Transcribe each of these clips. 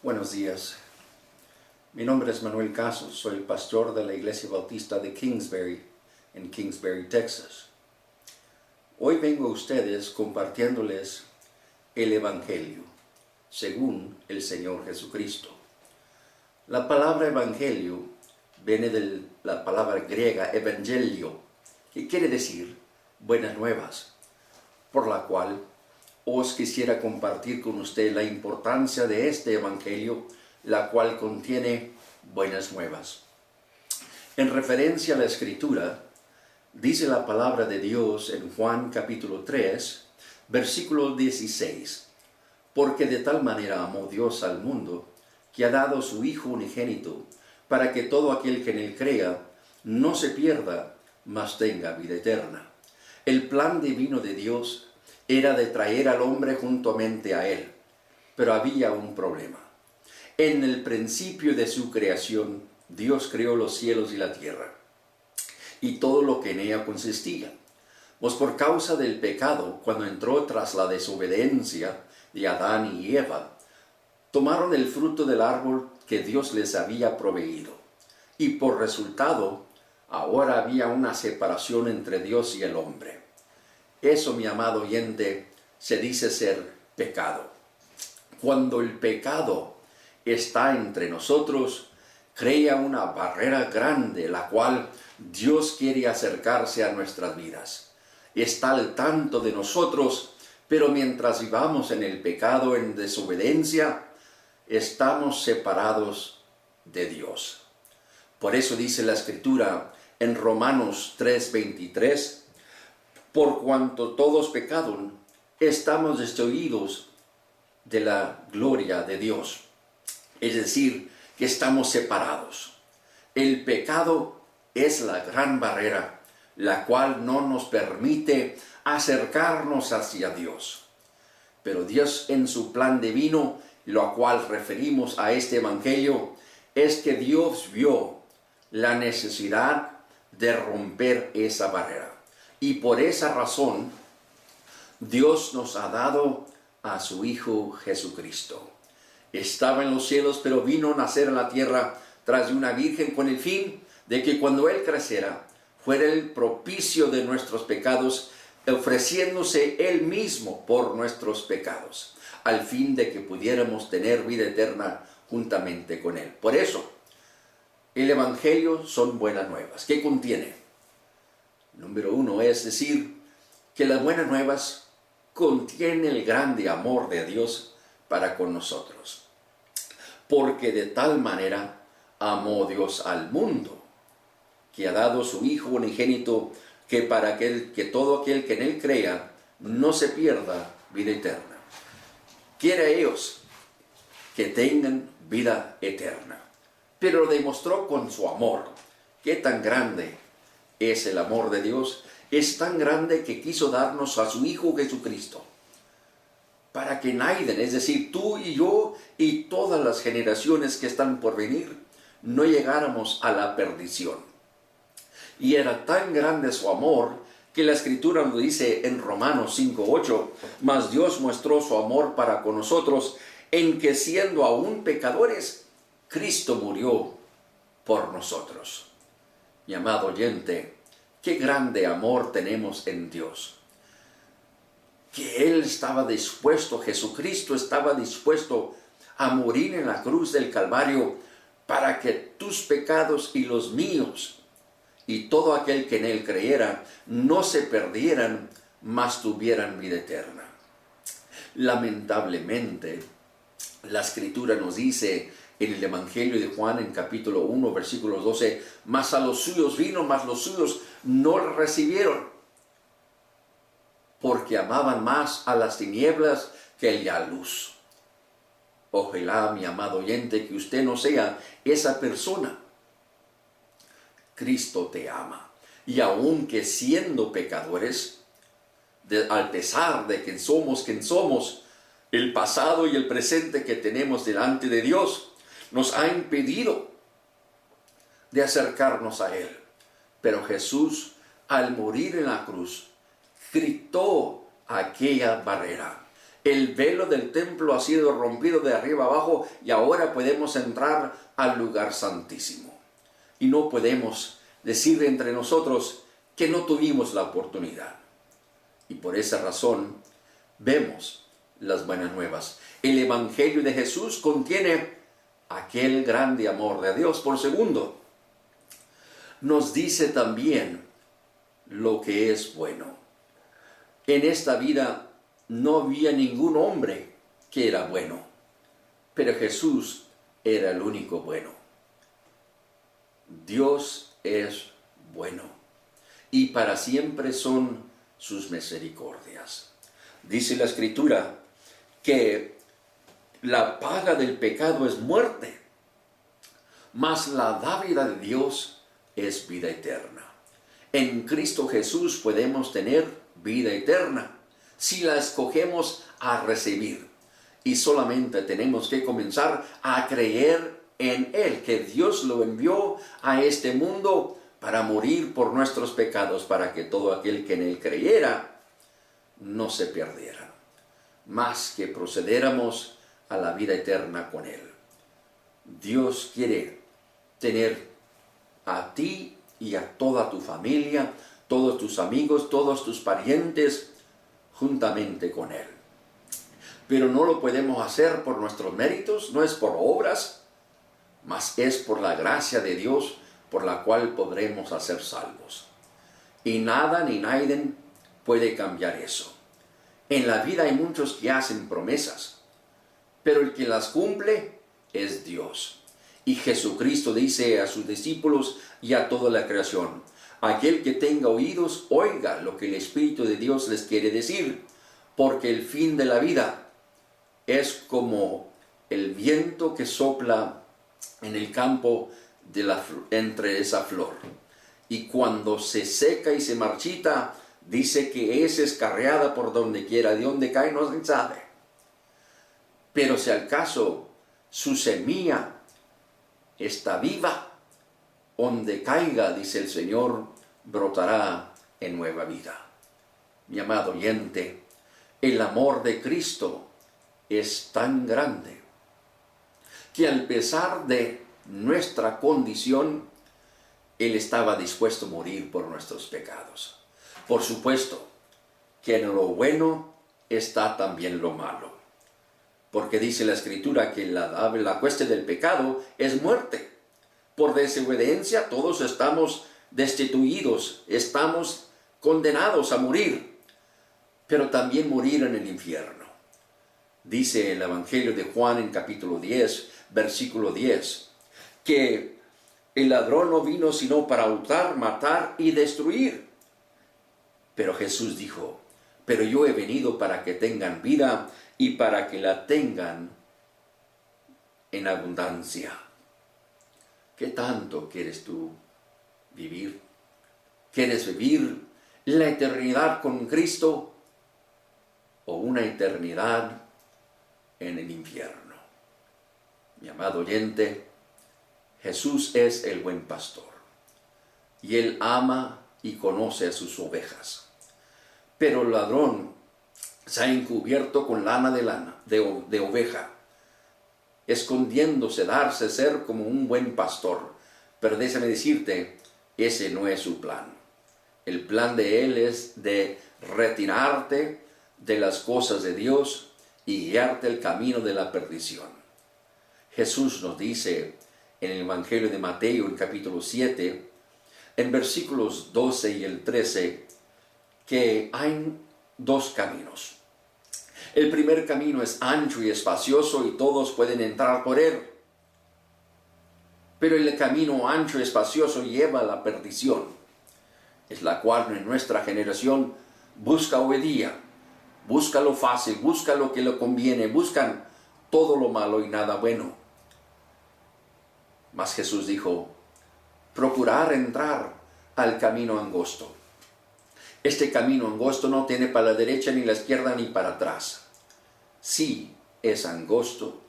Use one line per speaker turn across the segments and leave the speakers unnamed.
Buenos días. Mi nombre es Manuel Casos, soy el pastor de la Iglesia Bautista de Kingsbury, en Kingsbury, Texas. Hoy vengo a ustedes compartiéndoles el Evangelio, según el Señor Jesucristo. La palabra Evangelio viene de la palabra griega evangelio, que quiere decir buenas nuevas, por la cual os quisiera compartir con usted la importancia de este Evangelio, la cual contiene buenas nuevas. En referencia a la Escritura, dice la palabra de Dios en Juan capítulo 3, versículo 16, porque de tal manera amó Dios al mundo, que ha dado su Hijo unigénito, para que todo aquel que en él crea no se pierda, mas tenga vida eterna. El plan divino de Dios era de traer al hombre juntamente a él, pero había un problema. En el principio de su creación, Dios creó los cielos y la tierra, y todo lo que en ella consistía. Pues por causa del pecado, cuando entró tras la desobediencia de Adán y Eva, tomaron el fruto del árbol que Dios les había proveído, y por resultado, ahora había una separación entre Dios y el hombre. Eso, mi amado oyente, se dice ser pecado. Cuando el pecado está entre nosotros, crea una barrera grande, la cual Dios quiere acercarse a nuestras vidas. Está al tanto de nosotros, pero mientras vivamos en el pecado, en desobediencia, estamos separados de Dios. Por eso dice la Escritura en Romanos 3:23, por cuanto todos pecaron, estamos destituidos de la gloria de Dios. Es decir, que estamos separados. El pecado es la gran barrera, la cual no nos permite acercarnos hacia Dios. Pero Dios, en su plan divino, lo cual referimos a este Evangelio, es que Dios vio la necesidad de romper esa barrera. Y por esa razón, Dios nos ha dado a su Hijo Jesucristo. Estaba en los cielos, pero vino a nacer en la tierra tras de una virgen con el fin de que cuando Él creciera, fuera el propicio de nuestros pecados, ofreciéndose Él mismo por nuestros pecados, al fin de que pudiéramos tener vida eterna juntamente con Él. Por eso, el Evangelio son buenas nuevas. ¿Qué contiene? Número 1, es decir, que las buenas nuevas contienen el grande amor de Dios para con nosotros. Porque de tal manera amó Dios al mundo, que ha dado su Hijo unigénito, que para que todo aquel que en él crea no se pierda vida eterna. Quiere a ellos que tengan vida eterna, pero lo demostró con su amor. ¿Qué tan grande es el amor de Dios? Es tan grande que quiso darnos a su Hijo Jesucristo, para que nadie, es decir, tú y yo y todas las generaciones que están por venir, no llegáramos a la perdición. Y era tan grande su amor que la Escritura nos dice en Romanos 5:8, mas Dios mostró su amor para con nosotros, en que siendo aún pecadores, Cristo murió por nosotros. Mi amado oyente, qué grande amor tenemos en Dios. Que Él estaba dispuesto, Jesucristo estaba dispuesto a morir en la cruz del Calvario para que tus pecados y los míos y todo aquel que en Él creyera no se perdieran, mas tuvieran vida eterna. Lamentablemente, la Escritura nos dice en el Evangelio de Juan, en capítulo 1, versículo 12, mas a los suyos vino, mas los suyos no le recibieron, porque amaban más a las tinieblas que a la luz. Ojalá, mi amado oyente, que usted no sea esa persona. Cristo te ama. Y aunque siendo pecadores, al pesar de que somos quien somos, el pasado y el presente que tenemos delante de Dios nos ha impedido de acercarnos a Él. Pero Jesús, al morir en la cruz, quitó aquella barrera. El velo del templo ha sido rompido de arriba abajo y ahora podemos entrar al lugar santísimo. Y no podemos decir entre nosotros que no tuvimos la oportunidad. Y por esa razón vemos las buenas nuevas. El Evangelio de Jesús contiene aquel grande amor de Dios. Por segundo, nos dice también lo que es bueno. En esta vida no había ningún hombre que era bueno, pero Jesús era el único bueno. Dios es bueno y para siempre son sus misericordias. Dice la Escritura que la paga del pecado es muerte, mas la dádiva de Dios es vida eterna. En Cristo Jesús podemos tener vida eterna si la escogemos a recibir. Y solamente tenemos que comenzar a creer en Él, que Dios lo envió a este mundo para morir por nuestros pecados, para que todo aquel que en Él creyera no se perdiera, más que procediéramos a la vida eterna con Él. Dios quiere tener a ti y a toda tu familia, todos tus amigos, todos tus parientes, juntamente con Él. Pero no lo podemos hacer por nuestros méritos, no es por obras, mas es por la gracia de Dios por la cual podremos ser salvos. Y nada ni nadie puede cambiar eso. En la vida hay muchos que hacen promesas, pero el que las cumple es Dios. Y Jesucristo dice a sus discípulos y a toda la creación: aquel que tenga oídos, oiga lo que el Espíritu de Dios les quiere decir, porque el fin de la vida es como el viento que sopla en el campo entre esa flor. Y cuando se seca y se marchita, dice que es escarreada por donde quiera, de donde cae no se sabe. Pero si al caso su semilla está viva, donde caiga, dice el Señor, brotará en nueva vida. Mi amado oyente, el amor de Cristo es tan grande que al pesar de nuestra condición, Él estaba dispuesto a morir por nuestros pecados. Por supuesto que en lo bueno está también lo malo, porque dice la Escritura que la cuesta del pecado es muerte. Por desobediencia todos estamos destituidos, estamos condenados a morir, pero también morir en el infierno. Dice el Evangelio de Juan en capítulo 10, versículo 10, que el ladrón no vino sino para hurtar, matar y destruir. Pero Jesús dijo: pero yo he venido para que tengan vida y para que la tengan en abundancia. ¿Qué tanto quieres tú vivir? ¿Quieres vivir la eternidad con Cristo o una eternidad en el infierno? Mi amado oyente, Jesús es el buen pastor y Él ama y conoce a sus ovejas. Pero el ladrón se ha encubierto con lana de oveja, escondiéndose, darse ser como un buen pastor. Pero déjame decirte, ese no es su plan. El plan de Él es de retirarte de las cosas de Dios y guiarte el camino de la perdición. Jesús nos dice en el Evangelio de Mateo, en capítulo 7, en versículos 12 y el 13, que hay dos caminos. El primer camino es ancho y espacioso y todos pueden entrar por él. Pero el camino ancho y espacioso lleva a la perdición, es la cual en nuestra generación busca hoy día. Busca lo fácil, busca lo que le conviene, buscan todo lo malo y nada bueno. Mas Jesús dijo: procurar entrar al camino angosto. Este camino angosto no tiene para la derecha ni la izquierda ni para atrás. Sí, es angosto,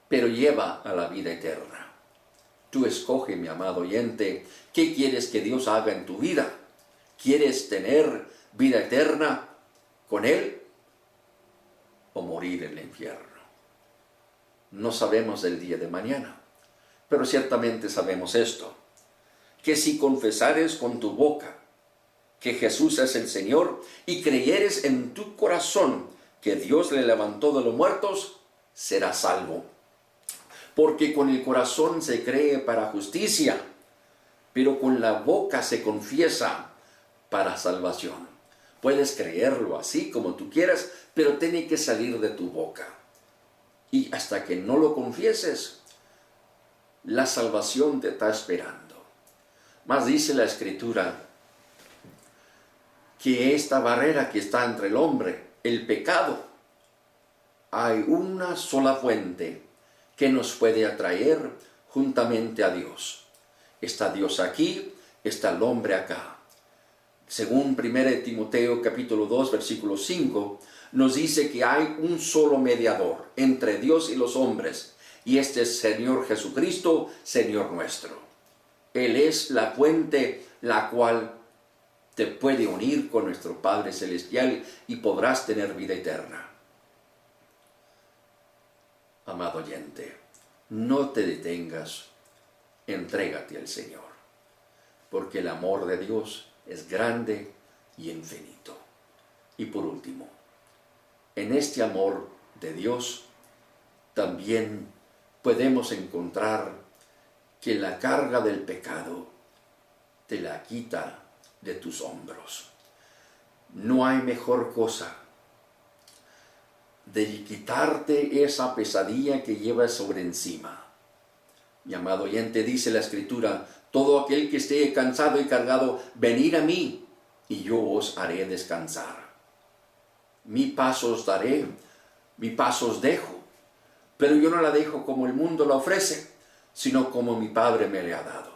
pero lleva a la vida eterna. Tú escoge, mi amado oyente, ¿qué quieres que Dios haga en tu vida? ¿Quieres tener vida eterna con Él? o morir en el infierno. No sabemos del día de mañana, pero ciertamente sabemos esto, que si confesares con tu boca que Jesús es el Señor y creyeres en tu corazón que Dios le levantó de los muertos, serás salvo. Porque con el corazón se cree para justicia, pero con la boca se confiesa para salvación. Puedes creerlo así como tú quieras, pero tiene que salir de tu boca. Y hasta que no lo confieses, la salvación te está esperando. Más dice la Escritura que esta barrera que está entre el hombre, el pecado, hay una sola fuente que nos puede atraer juntamente a Dios. Está Dios aquí, está el hombre acá. Según 1 Timoteo capítulo 2, versículo 5, nos dice que hay un solo mediador entre Dios y los hombres, y este es Señor Jesucristo, Señor nuestro. Él es la fuente la cual te puede unir con nuestro Padre Celestial y podrás tener vida eterna. Amado oyente, no te detengas, entrégate al Señor, porque el amor de Dios es grande y infinito. Y por último, en este amor de Dios también podemos encontrar que la carga del pecado te la quita de tus hombros. No hay mejor cosa de quitarte esa pesadilla que llevas sobre encima. Mi amado oyente, dice la Escritura, todo aquel que esté cansado y cargado, venid a mí, y yo os haré descansar. Mi paso os daré, mi paso os dejo, pero yo no la dejo como el mundo la ofrece, sino como mi Padre me le ha dado.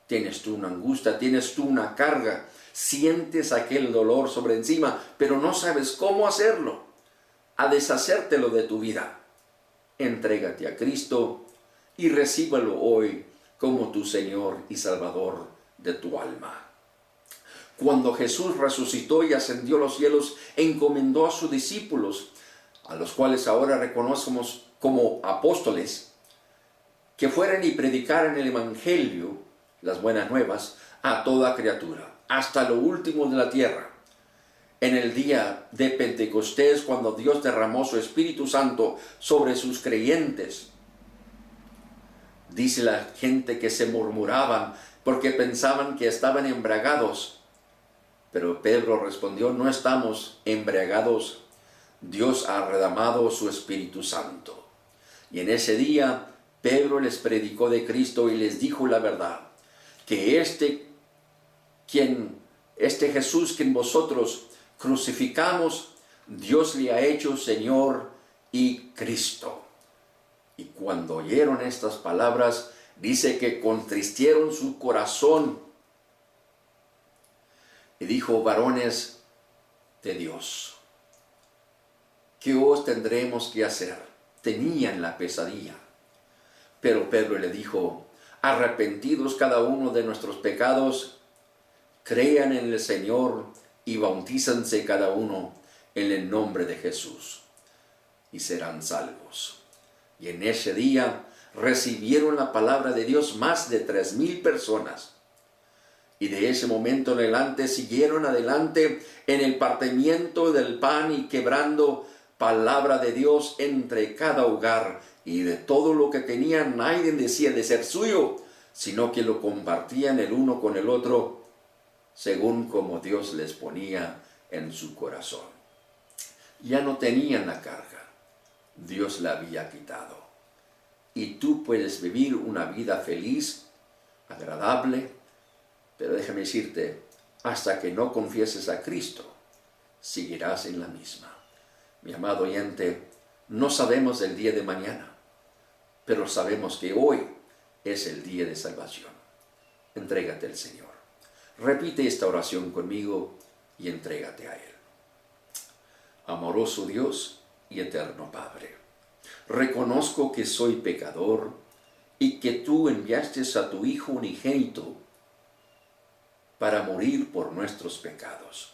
Tienes tú una angustia, tienes tú una carga, sientes aquel dolor sobre encima, pero no sabes cómo hacerlo, a deshacértelo de tu vida. Entrégate a Cristo y recíbalo hoy como tu Señor y Salvador de tu alma. Cuando Jesús resucitó y ascendió a los cielos, encomendó a sus discípulos, a los cuales ahora reconocemos como apóstoles, que fueran y predicaran el Evangelio, las buenas nuevas, a toda criatura, hasta lo último de la tierra. En el día de Pentecostés, cuando Dios derramó su Espíritu Santo sobre sus creyentes, dice la gente que se murmuraban porque pensaban que estaban embriagados. Pero Pedro respondió, no estamos embriagados, Dios ha derramado su Espíritu Santo. Y en ese día Pedro les predicó de Cristo y les dijo la verdad, que este Jesús que en vosotros crucificamos, Dios le ha hecho Señor y Cristo. Y cuando oyeron estas palabras, dice que contristieron su corazón. Y dijo, varones de Dios, ¿qué os tendremos que hacer? Tenían la pesadilla. Pero Pedro le dijo, arrepentidos cada uno de nuestros pecados, crean en el Señor y bautízanse cada uno en el nombre de Jesús, y serán salvos. Y en ese día recibieron la palabra de Dios más de 3,000 personas. Y de ese momento en adelante siguieron adelante en el partimiento del pan y quebrando palabra de Dios entre cada hogar. Y de todo lo que tenían nadie decía de ser suyo, sino que lo compartían el uno con el otro, según como Dios les ponía en su corazón. Ya no tenían la carga, Dios la había quitado. Y tú puedes vivir una vida feliz, agradable, pero déjame decirte, hasta que no confieses a Cristo, seguirás en la misma. Mi amado oyente, no sabemos del día de mañana, pero sabemos que hoy es el día de salvación. Entrégate al Señor. Repite esta oración conmigo y entrégate a Él. Amoroso Dios y eterno Padre, reconozco que soy pecador y que tú enviaste a tu Hijo unigénito para morir por nuestros pecados.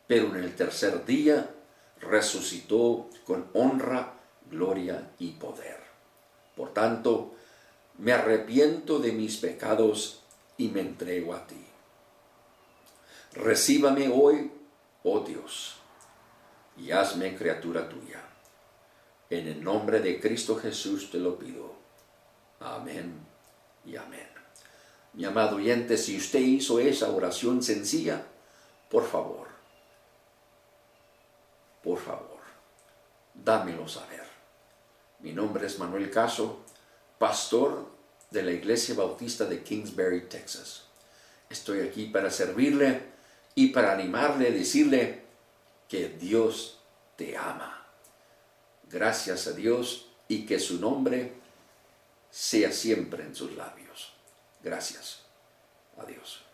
Pero en el tercer día resucitó con honra, gloria y poder. Por tanto, me arrepiento de mis pecados y me entrego a ti. Recíbame hoy, oh Dios, y hazme criatura tuya. En el nombre de Cristo Jesús te lo pido. Amén y amén. Mi amado oyente, si usted hizo esa oración sencilla, por favor, dámelo saber. Mi nombre es Manuel Caso, pastor de la Iglesia Bautista de Kingsbury, Texas. Estoy aquí para servirle y para animarle, decirle que Dios te ama. Gracias a Dios y que su nombre sea siempre en sus labios. Gracias. Adiós.